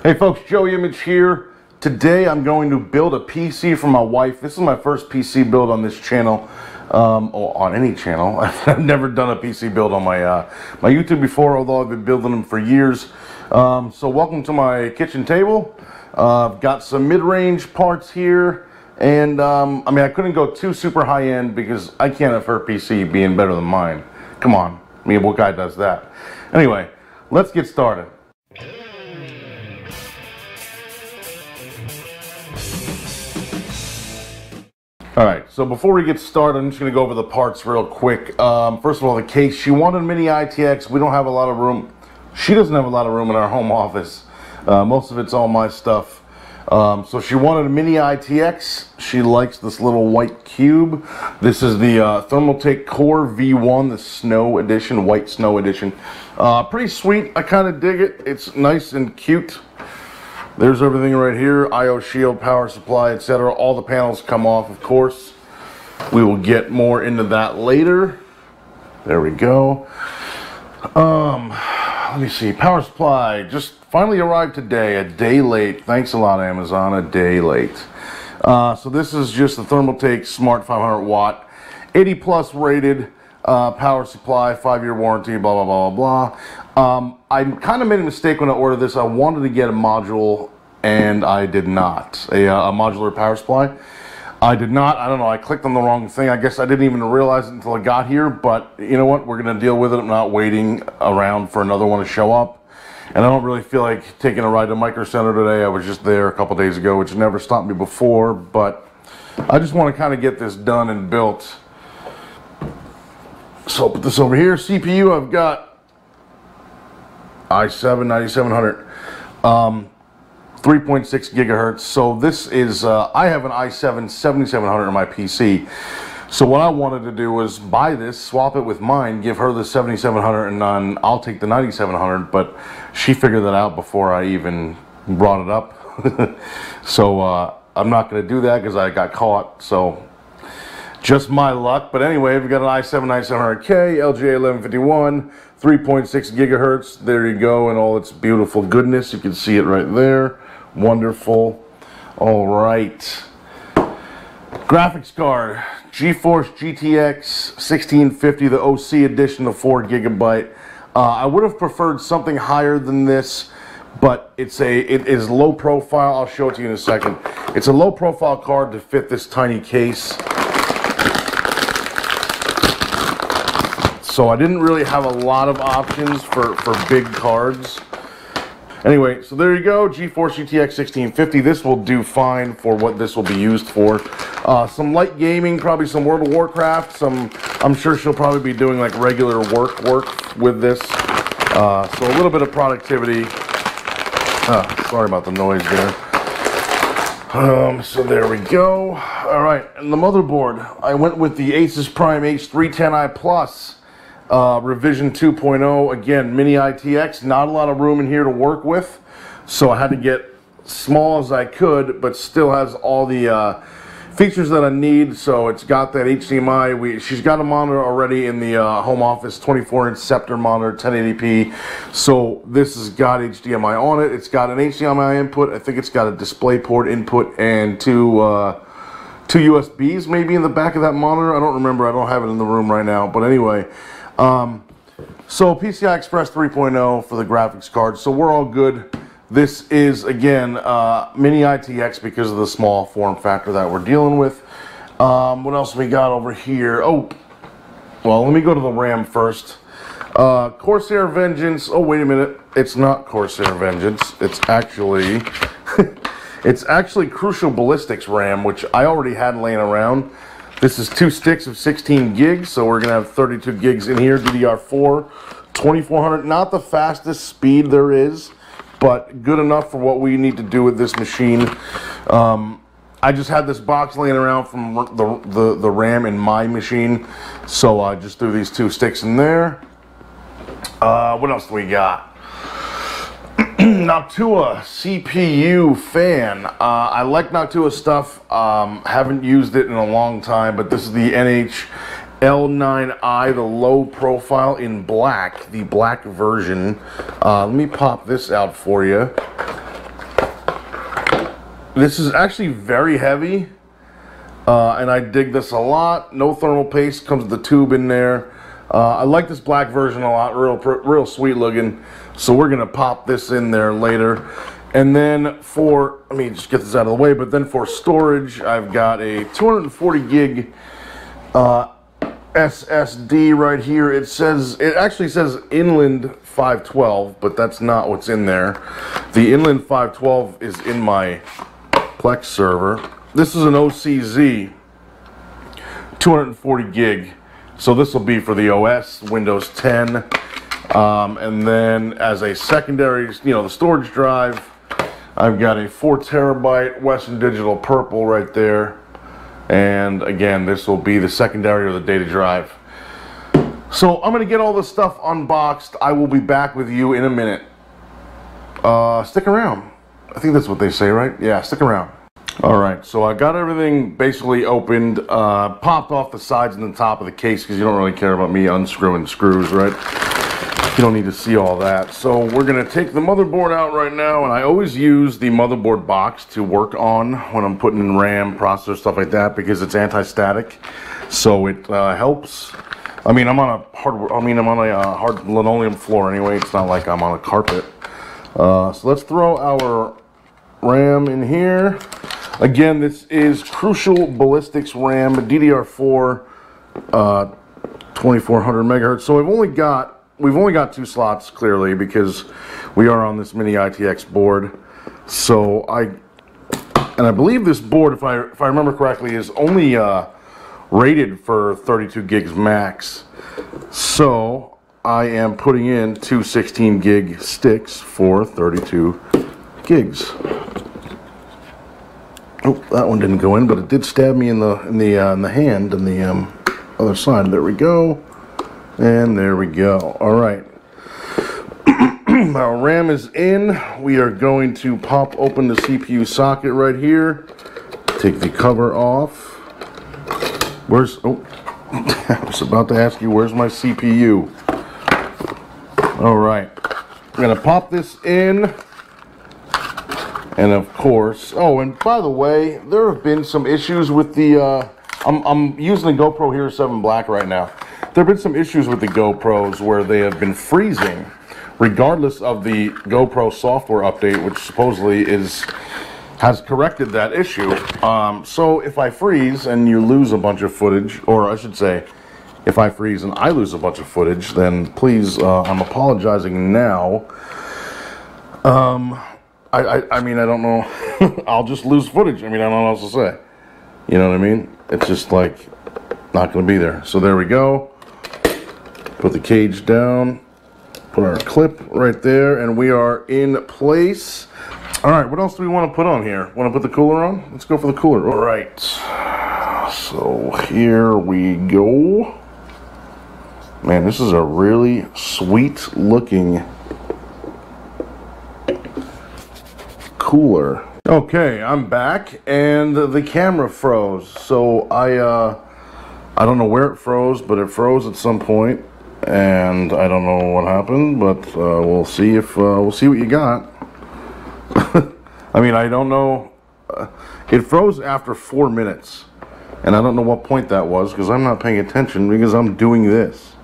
Hey folks, Joe Image here. Today I'm going to build a PC for my wife. This is my first PC build on this channel, or on any channel. I've never done a PC build on my my YouTube before, although I've been building them for years. So welcome to my kitchen table. I've got some mid-range parts here, and I mean, I couldn't go too super high-end because I can't have her PC being better than mine. Come on, I mean, what guy does that? Anyway, let's get started. Alright, so before we get started, I'm just going to go over the parts real quick. First of all, the case. She wanted a mini ITX. We don't have a lot of room. She doesn't have a lot of room in our home office. Most of it's all my stuff. So she wanted a mini ITX. She likes this little white cube. This is the Thermaltake Core V1, the Snow Edition, White Snow Edition. Pretty sweet. I kind of dig it. It's nice and cute. There's everything right here, I/O shield, power supply, etc. All the panels come off, of course. We will get more into that later. There we go. Let me see, power supply just finally arrived today, a day late. Thanks a lot, Amazon, a day late. So this is just the Thermaltake Smart 500 watt, 80 plus rated power supply, 5-year warranty, blah, blah, blah, blah. I kind of made a mistake when I ordered this. I wanted to get a module, and I did not. A modular power supply. I did not. I don't know. I clicked on the wrong thing. I guess I didn't even realize it until I got here, but you know what? We're going to deal with it. I'm not waiting around for another one to show up. And I don't really feel like taking a ride to Micro Center today. I was just there a couple days ago, which never stopped me before, but I just want to kind of get this done and built. So I'll put this over here. CPU, I've got i7 9700, 3.6 gigahertz. So this is, I have an i7 7700 on my PC. So what I wanted to do was buy this, swap it with mine, give her the 7700, and then I'll take the 9700, but she figured that out before I even brought it up. So I'm not going to do that because I got caught. So just my luck. But anyway, we've got an i7 9700K, LGA 1151, 3.6 gigahertz. There you go, and all its beautiful goodness. You can see it right there. Wonderful. All right. Graphics card, GeForce GTX 1650, the OC edition, the 4 gigabyte. I would have preferred something higher than this, but it is low profile. I'll show it to you in a second. It's a low profile card to fit this tiny case. So I didn't really have a lot of options for big cards. Anyway, so there you go, GeForce GTX 1650. This will do fine for what this will be used for. Some light gaming, probably some World of Warcraft. I'm sure she'll probably be doing like regular work with this. So a little bit of productivity. Sorry about the noise there. So there we go. All right, and the motherboard. I went with the Asus Prime H310i Plus. Revision 2.0, again, mini ITX, not a lot of room in here to work with, so I had to get small as I could, but still has all the features that I need. So it's got that HDMI, she's got a monitor already in the home office, 24-inch Scepter monitor, 1080p, so this has got HDMI on it. It's got an HDMI input, I think it's got a DisplayPort input, and two USBs maybe in the back of that monitor. I don't remember, I don't have it in the room right now, but anyway. So PCI Express 3.0 for the graphics card, so we're all good. This is, again, mini ITX because of the small form factor that we're dealing with. What else we got over here? Oh, well, let me go to the RAM first. Corsair Vengeance. Oh, wait a minute. It's not Corsair Vengeance. It's actually it's actually Crucial Ballistics RAM, which I already had laying around. This is 2 sticks of 16 gigs, so we're going to have 32 gigs in here, DDR4, 2400, not the fastest speed there is, but good enough for what we need to do with this machine. I just had this box laying around from the RAM in my machine, so I just threw these 2 sticks in there. What else do we got? Noctua CPU fan. I like Noctua stuff. Haven't used it in a long time, but this is the NH-L9i, the low profile in black, the black version. Let me pop this out for you. This is actually very heavy, and I dig this a lot. No thermal paste, comes with the tube in there. I like this black version a lot, real sweet looking. So we're gonna pop this in there later. And then for, let me just get this out of the way, but then for storage, I've got a 240 gig SSD right here. It actually says inland 512, but that's not what's in there. The inland 512 is in my Plex server. This is an OCZ 240 gig. So this will be for the OS, Windows 10. And then as a secondary, the storage drive, I've got a 4 terabyte Western Digital Purple right there. And again, this will be the secondary or the data drive. So I'm going to get all this stuff unboxed. I will be back with you in a minute. Stick around. I think that's what they say, right? Yeah, stick around. Alright, so I got everything basically opened, popped off the sides and the top of the case because you don't really care about me unscrewing screws, right? You don't need to see all that. So we're going to take the motherboard out right now, and I always use the motherboard box to work on when I'm putting in RAM, processor, stuff like that, because it's anti-static. So it helps. I mean, I'm on a hard linoleum floor anyway. It's not like I'm on a carpet. So let's throw our RAM in here. Again, this is Crucial Ballistics RAM, DDR4, 2400 megahertz. So we've only got 2 slots clearly because we are on this mini ITX board. So I believe this board, if I remember correctly, is only rated for 32 gigs max. So I am putting in 2 16 gig sticks for 32 gigs. Oh, that one didn't go in, but it did stab me in the hand and the other side. There we go, and there we go. All right, our RAM is in. We are going to pop open the CPU socket right here. Take the cover off. Oh, I was about to ask you, where's my CPU? All right, I'm gonna pop this in. And of course, oh, and by the way, there have been some issues with the, I'm using the GoPro Hero 7 Black right now. There have been some issues with the GoPros where they have been freezing, regardless of the GoPro software update, which supposedly has corrected that issue. So if I freeze and you lose a bunch of footage, or I should say, if I freeze and I lose a bunch of footage, then please, I'm apologizing now. I mean, I don't know. I'll just lose footage. I mean, I don't know what else to say. You know what I mean? It's just like not going to be there. So there we go. Put the cage down. Put our clip right there, and we are in place. All right, what else do we want to put on here? Want to put the cooler on? Let's go for the cooler. All right. So here we go. Man, this is a really sweet looking cooler. Okay, I'm back, and the camera froze. So I don't know where it froze, but it froze at some point, and I don't know what happened. But we'll see what you got. I mean, I don't know. It froze after 4 minutes, and I don't know what point that was because I'm not paying attention because I'm doing this.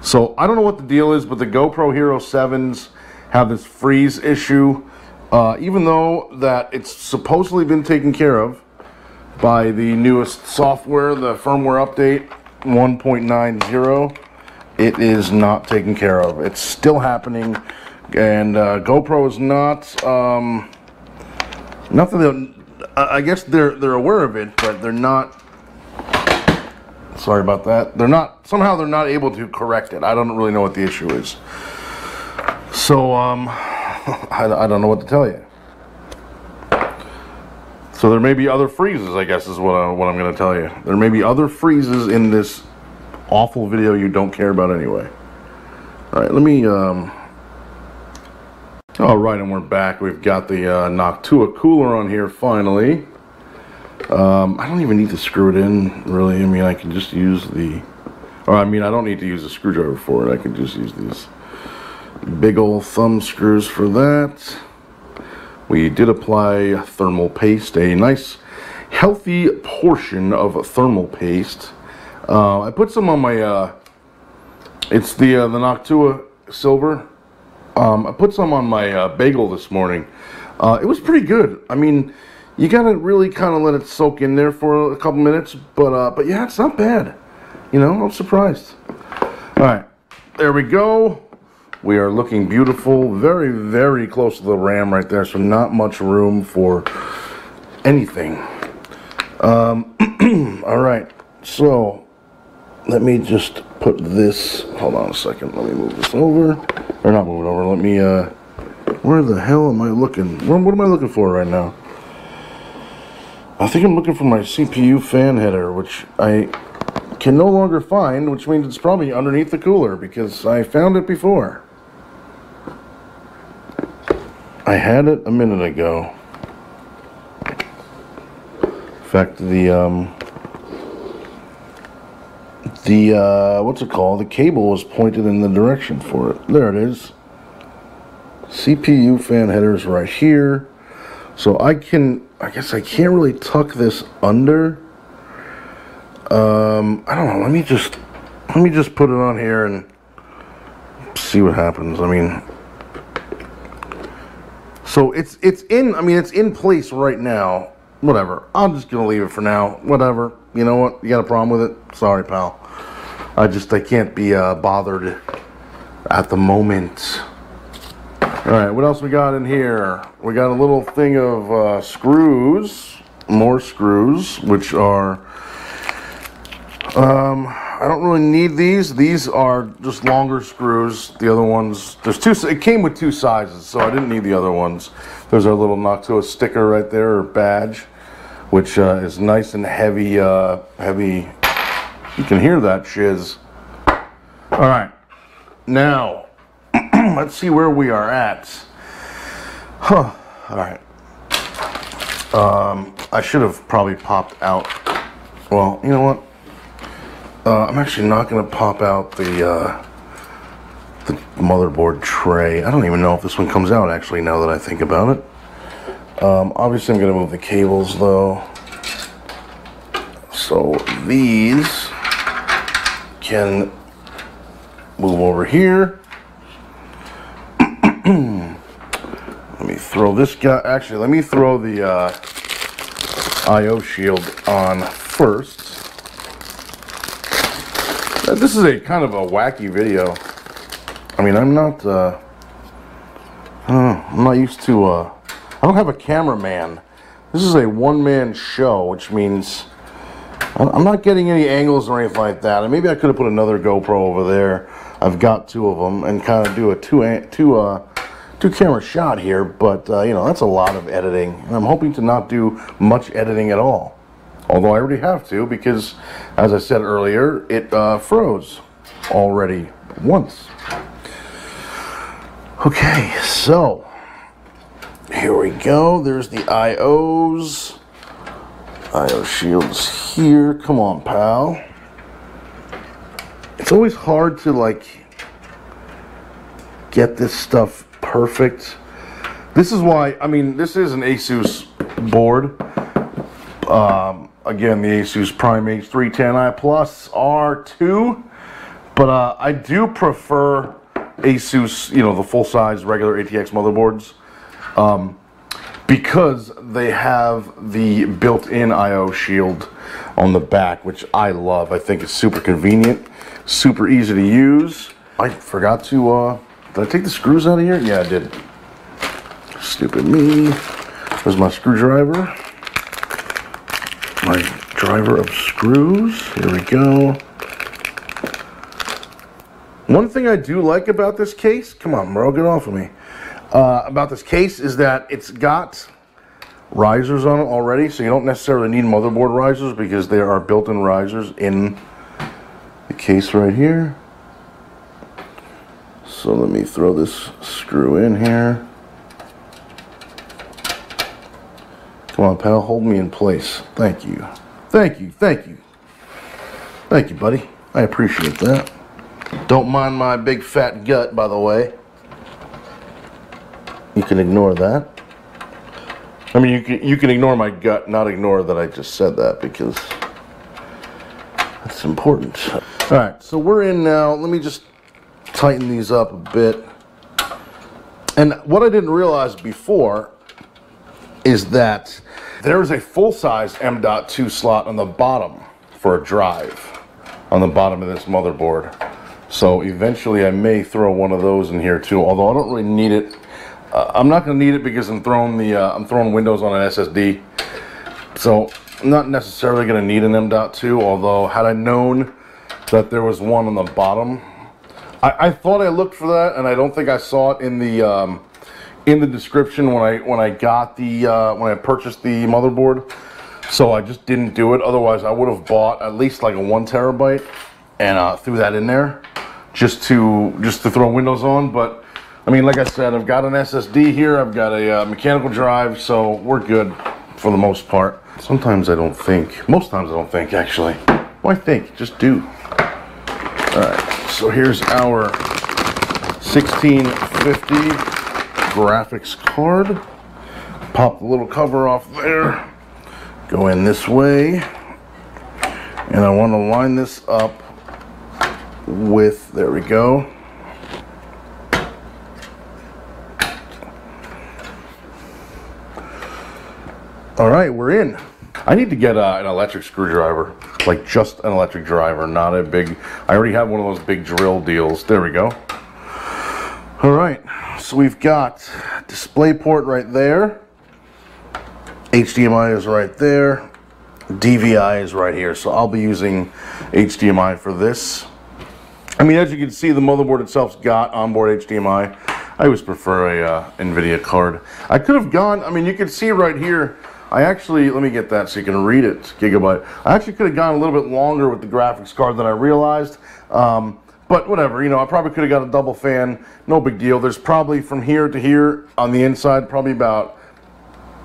So I don't know what the deal is, but the GoPro Hero 7s have this freeze issue. Even though that it's supposedly been taken care of by the newest software, the firmware update 1.90, it is not taken care of. It's still happening, and GoPro is not. I guess they're aware of it, but they're not. Sorry about that. They're not able to correct it. I don't really know what the issue is. So I don't know what to tell you. So there may be other freezes, I guess is what I'm going to tell you. There may be other freezes in this awful video you don't care about anyway. All right, let me. All right, and we're back. We've got the Noctua cooler on here finally. I don't even need to screw it in, really. I mean, I can just use I don't need to use a screwdriver for it. I can just use these big old thumb screws for that. we did apply thermal paste, a nice healthy portion of thermal paste. I put some on my, it's the Noctua Silver. I put some on my bagel this morning. It was pretty good. I mean, you gotta really kind of let it soak in there for a couple minutes, but yeah, it's not bad. You know, I'm surprised. All right, there we go. We are looking beautiful, very, very close to the RAM right there, so not much room for anything. All right, so let me just put this, hold on a second, let me move this over, or not move it over, let me, where the hell am I looking, what am I looking for right now? I think I'm looking for my CPU fan header, which I can no longer find, which means it's probably underneath the cooler, because I found it before. I had it a minute ago. In fact, what's it called? The cable was pointed in the direction for it. There it is. CPU fan headers right here. So I guess I can't really tuck this under. I don't know. Let me just put it on here and see what happens. I mean, so it's in place right now. Whatever. I'm just gonna leave it for now. Whatever. You know what? You got a problem with it? Sorry, pal. I can't be bothered at the moment. All right. What else we got in here? We got a little thing of screws. More screws, which are. I don't really need these. These are just longer screws. The other ones, there's two. It came with two sizes, so I didn't need the other ones. There's our little Noctua sticker right there, or badge, which is nice and heavy. Heavy. You can hear that shiz. All right, now let's see where we are at. Huh. All right. I should have probably popped out. Well, you know what? I'm actually not going to pop out the motherboard tray. I don't even know if this one comes out, actually, now that I think about it. Obviously, I'm going to move the cables, though. So these can move over here. Let me throw this guy. Actually, let me throw the I/O shield on first. This is a kind of a wacky video. I mean, I'm not, I don't know, I'm not used to, I don't have a cameraman. This is a one-man show, which means I'm not getting any angles or anything like that. And maybe I could have put another GoPro over there. I've got two of them and kind of do a two camera shot here, but you know, that's a lot of editing. And I'm hoping to not do much editing at all. Although I already have to, because, as I said earlier, it froze already once. Okay, so here we go. There's the I/Os. I/O shields here. Come on, pal. It's always hard to, like, get this stuff perfect. This is why, I mean, this is an Asus board. Again, the Asus Prime H310i Plus R2, but I do prefer Asus, you know, the full-size regular ATX motherboards, because they have the built-in I/O shield on the back, which I love. I think it's super convenient, super easy to use. I forgot to, did I take the screws out of here? Yeah, I did. Stupid me. There's my screwdriver. My driver of screws. Here we go. One thing I do like about this case, come on, bro, get off of me. About this case is that it's got risers on it already, so you don't necessarily need motherboard risers because there are built-in risers in the case right here. So let me throw this screw in here. Come on, pal, hold me in place. Thank you. Thank you, thank you. Thank you, buddy. I appreciate that. Don't mind my big fat gut, by the way. You can ignore that. I mean, you can ignore my gut, not ignore that I just said that, because that's important. All right, so we're in now. Let me just tighten these up a bit. And what I didn't realize before is that there is a full-size M.2 slot on the bottom for a drive on the bottom of this motherboard. So eventually I may throw one of those in here too, although I don't really need it. I'm not going to need it because I'm throwing Windows on an SSD. So I'm not necessarily going to need an M.2, although had I known that there was one on the bottom, I thought I looked for that, and I don't think I saw it in the description when I got the when I purchased the motherboard. So I just didn't do it. Otherwise, I would have bought at least like a 1 terabyte and threw that in there just to throw Windows on. But I mean, like I said, I've got an SSD here. I've got a mechanical drive, so we're good for the most part. Sometimes I don't think. Most times I don't think, actually. Why think? Just do. All right. So here's our 1650 graphics card. Pop the little cover off there. Go in this way. And I want to line this up with, there we go. All right, we're in. I need to get an electric screwdriver, like just an electric driver, not a big, I already have one of those big drill deals. There we go. All right, so we've got display port right there. HDMI is right there. DVI is right here, so I'll be using HDMI for this. I mean, as you can see, the motherboard itself's got onboard HDMI. I always prefer a NVIDIA card. I could have gone, I mean, you can see right here, I actually, let me get that so you can read it, gigabyte. I actually could have gone a little bit longer with the graphics card than I realized. But whatever, you know, I probably could have got a double fan, no big deal. There's probably from here to here on the inside, probably about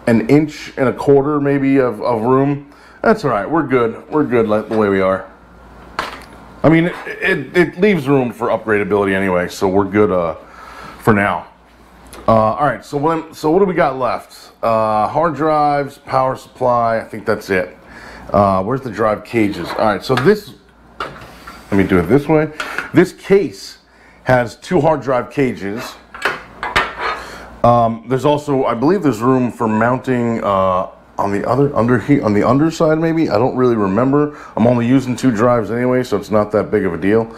1.25 inches maybe of room. That's all right, we're good. We're good like the way we are. I mean, it leaves room for upgradability anyway, so we're good for now. All right, so what do we got left? Hard drives, power supply, I think that's it. Where's the drive cages? All right, so this, let me do it this way. This case has 2 hard drive cages. There's also, I believe there's room for mounting on the underside maybe. I don't really remember. I'm only using 2 drives anyway, so it's not that big of a deal.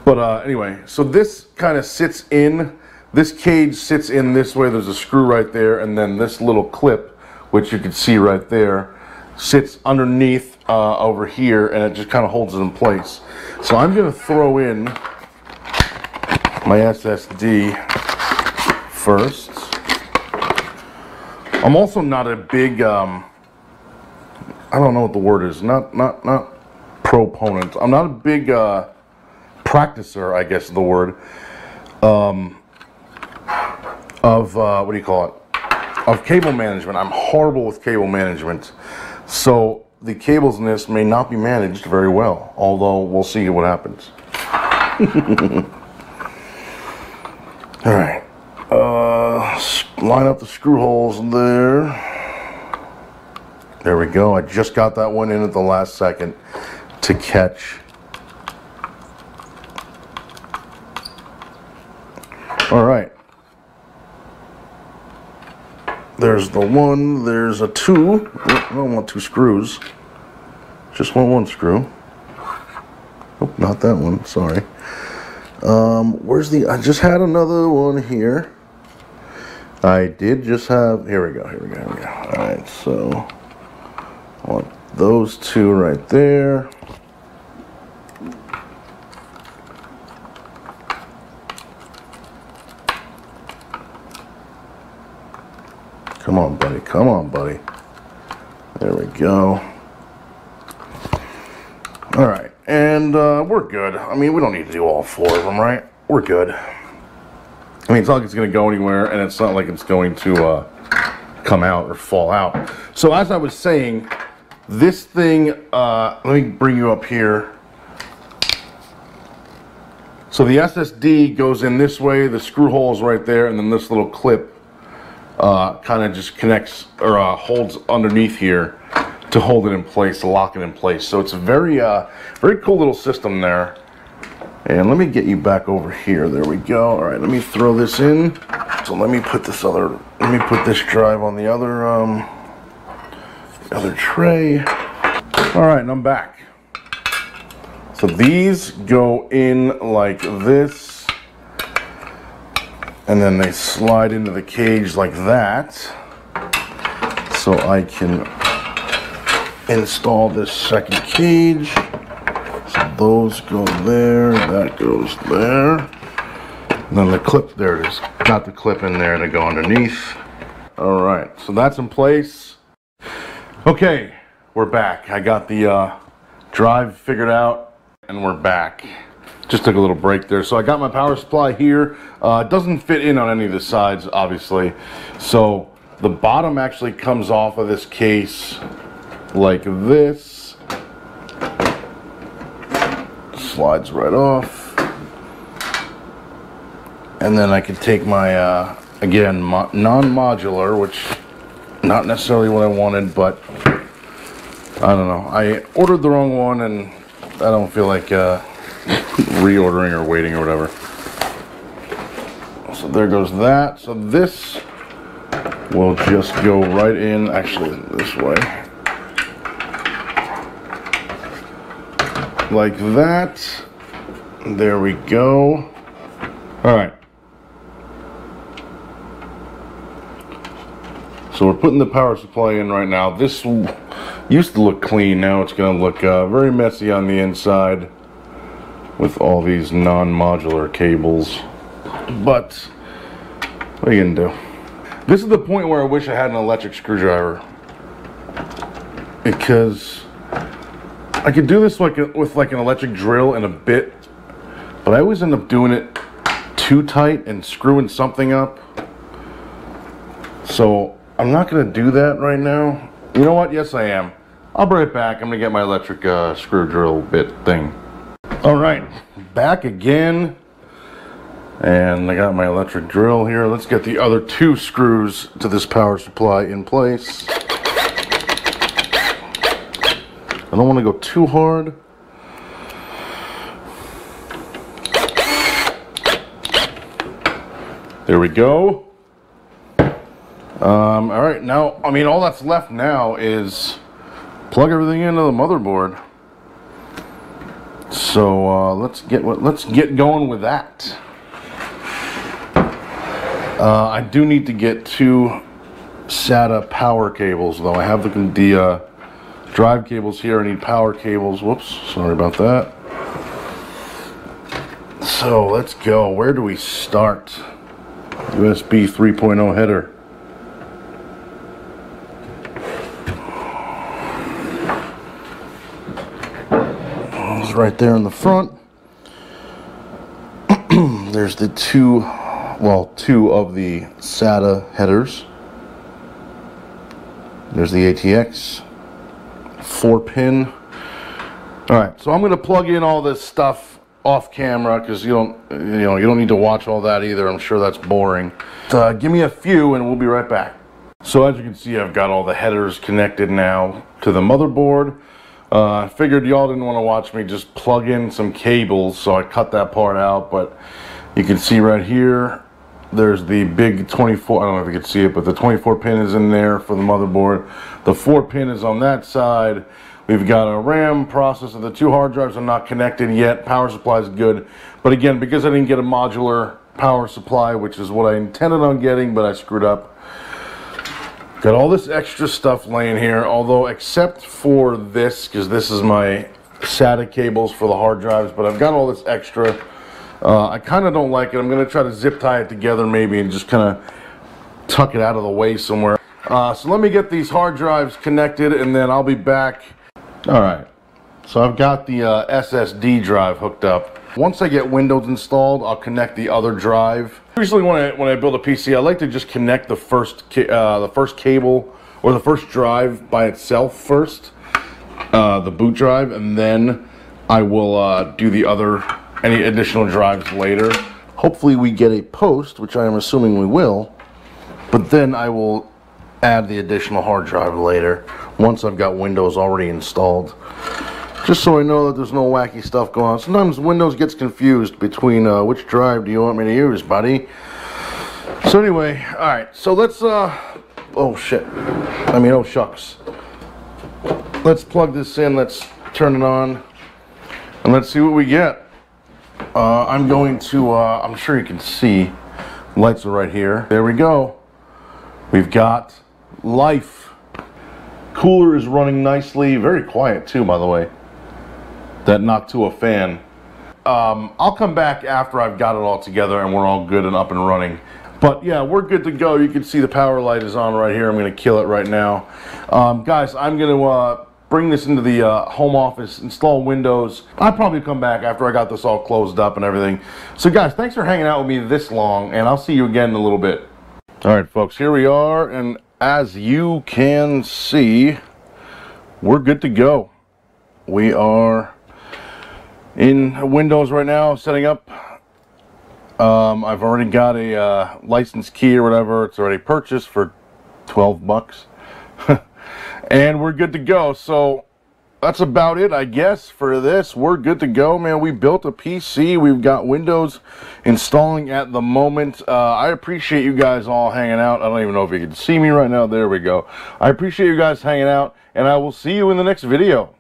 But anyway, so this kind of sits in, this cage sits in this way. There's a screw right there, and then this little clip, which you can see right there, sits underneath over here, and it just kind of holds it in place. So I'm going to throw in my SSD first. I'm also not a big, I don't know what the word is, not proponent. I'm not a big practicer, I guess is the word, of, what do you call it, of cable management. I'm horrible with cable management. So the cables in this may not be managed very well, although we'll see what happens. All right. Line up the screw holes there. There we go. I just got that one in at the last second to catch. All right. There's the 1, there's a 2. I don't want 2 screws. Just want 1 screw. Oh, not that one, sorry. Where's the, I just had another one here. I did just have, here we go. All right, so I want those 2 right there. Come on, buddy. Come on, buddy. There we go. All right, and we're good. I mean, we don't need to do all 4 of them, right? We're good. I mean, it's not like it's going to go anywhere, and it's not like it's going to come out or fall out. So as I was saying, this thing, let me bring you up here. So the SSD goes in this way, the screw hole is right there, and then this little clip kind of just connects or holds underneath here to hold it in place, to lock it in place. So it's a very, very cool little system there. And let me get you back over here. There we go. All right, let me throw this in. So let me put this drive on the other tray. All right, and I'm back. So these go in like this, and then they slide into the cage like that. So I can install this second cage. So those go there, that goes there. And then the clip, there it is. Got the clip in there to go underneath. All right, so that's in place. Okay, we're back. I got the drive figured out, and we're back. Just took a little break there. So I got my power supply here. It doesn't fit in on any of the sides, obviously. So the bottom actually comes off of this case like this. Slides right off. And then I can take my, again, non-modular, which not necessarily what I wanted, but I don't know. I ordered the wrong one, and I don't feel like reordering or waiting or whatever. So there goes that. So this will just go right in, actually this way. Like that. There we go. All right. So we're putting the power supply in right now. This used to look clean. Now it's going to look very messy on the inside with all these non-modular cables. But what are you going to do? This is the point where I wish I had an electric screwdriver, because I could do this with like an electric drill and a bit, but I always end up doing it too tight and screwing something up. So I'm not going to do that right now. You know what? Yes, I am. I'll be right back. I'm going to get my electric screw drill bit thing. All right, back again. And I got my electric drill here. Let's get the other two screws to this power supply in place. I don't want to go too hard. There we go. All right, now, I mean, all that's left now is plug everything into the motherboard. So let's get going with that. I do need to get two SATA power cables, though. I have the drive cables here. I need power cables. Whoops, sorry about that. So let's go. Where do we start? USB 3.0 header. It's right there in the front. There's the two of the SATA headers. There's the ATX 4-pin. All right, so I'm going to plug in all this stuff off camera, because you don't need to watch all that either. I'm sure that's boring. Give me a few and we'll be right back. So as you can see, I've got all the headers connected now to the motherboard. I figured y'all didn't want to watch me just plug in some cables, so I cut that part out. But you can see right here, there's the big 24, I don't know if you can see it, but the 24 pin is in there for the motherboard. The 4 pin is on that side. We've got a RAM processor. The two hard drives are not connected yet. Power supply is good. But again, because I didn't get a modular power supply, which is what I intended on getting, but I screwed up. Got all this extra stuff laying here, although except for this, because this is my SATA cables for the hard drives, but I've got all this extra. I kind of don't like it. I'm going to try to zip tie it together maybe and just kind of tuck it out of the way somewhere. So let me get these hard drives connected and then I'll be back. Alright, so I've got the SSD drive hooked up. Once I get Windows installed, I'll connect the other drive. Usually when I build a PC, I like to just connect the first cable or the first drive by itself first, the boot drive, and then I will do the other, any additional drives later. Hopefully we get a post, which I am assuming we will, But then I will add the additional hard drive later, once I've got Windows already installed. Just so I know that there's no wacky stuff going on. Sometimes Windows gets confused between which drive do you want me to use, buddy? So anyway, alright, so let's, oh shit. Oh shucks. Let's plug this in, let's turn it on, and let's see what we get. I'm going to, I'm sure you can see, lights are right here. There we go. We've got life. Cooler is running nicely, very quiet too, by the way. That knocked to a fan. I'll come back after I've got it all together and we're all good and up and running. But yeah, we're good to go. You can see the power light is on right here. I'm going to kill it right now. Guys, I'm going to bring this into the home office, install Windows. I'll probably come back after I got this all closed up and everything. So guys, thanks for hanging out with me this long, and I'll see you again in a little bit. All right, folks, here we are, and as you can see, we're good to go. We are in Windows right now, setting up. I've already got a license key or whatever. It's already purchased for 12 bucks. And we're good to go. So that's about it, I guess, for this. We're good to go, man. We built a PC. We've got Windows installing at the moment. I appreciate you guys all hanging out. I don't even know if you can see me right now. There we go. I appreciate you guys hanging out, and I will see you in the next video.